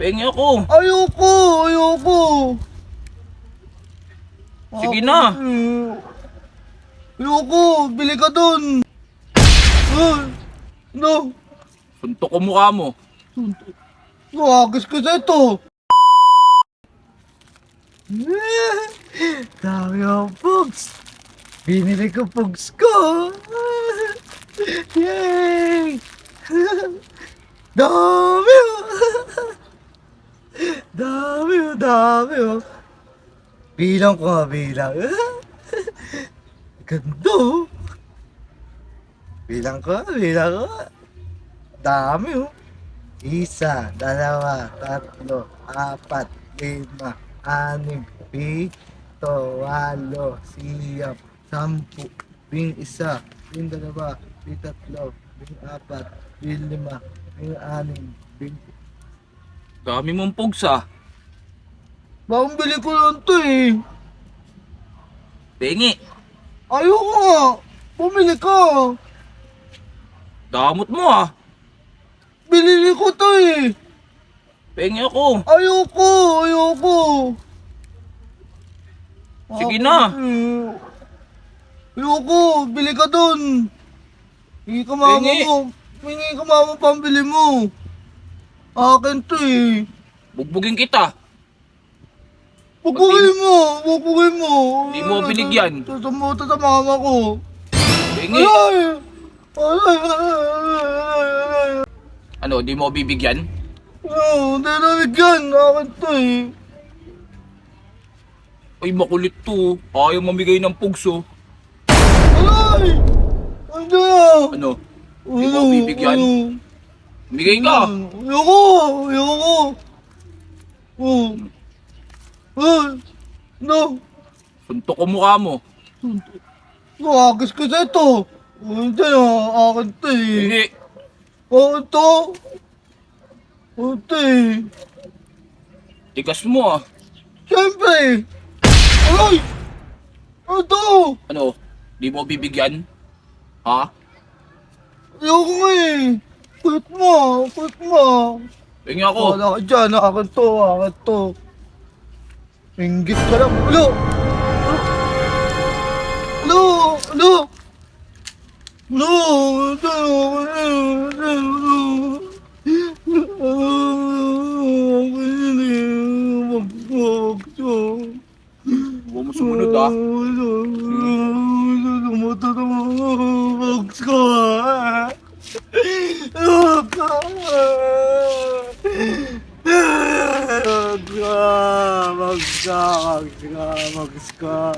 Pengi ako. Ayoko, ayoko. Sige na. Ayoko, bili ka dun. Ay, no. Suntok ko mukha mo. Agis ko sa ito. Dami ang pugs. Binili ko pugs ko. Yay! Dami oh. Dami oh, dami oh. Bilang ko nga, bilang. Ganda oh. Bilang ko, bilang ko. Dami oh. 1, 2, 3, 4, 5, 6, 7, 8, 9, 10, 11, 12, 13, 14, 15, 16, Dami mong pugs ah. Bakang bili ko lang to eh. Pengi. Ayoko nga. Bumili ka. Damot mo ah. Binili ko to eh. Pengi ako. Ayoko, ayoko. Sige na. Ayoko, bili ka dun. Hingi ka mama Hingi. mo. Hingi ka mama pambili mo. Akin to eh. Bugbugin kita. Bubugin mo, bubugin mo. Di mo binigyan. Sasamuta sa mama ko. Pengi. Ay! Ay! Ano, di mo bibigyan? Oo, hindi nabigyan. Akin to eh. Ay, makulit to. Ayaw mamigay ng pugs oh. Ay! Ano na? Ano? Di mo bibigyan? Bigay ka. Ayoko! Ayoko! Oh. Ay! No! Suntok ko mukha mo. Agis ko sa ito. Hindi na, akin to eh. Pengi. Akin to. Ito eh. Tigas mo ah. Siyempre! Ay! Ito! Ano? Di mo bibigyan? Ha? Ayoko nga eh. Quit mo, quit mo. Pengi ako. Wala ka dyan, akin to, akin to. Inggit ka lang. Ano? Ano? Ano? No! Huwag mo sumunod ah. Magska.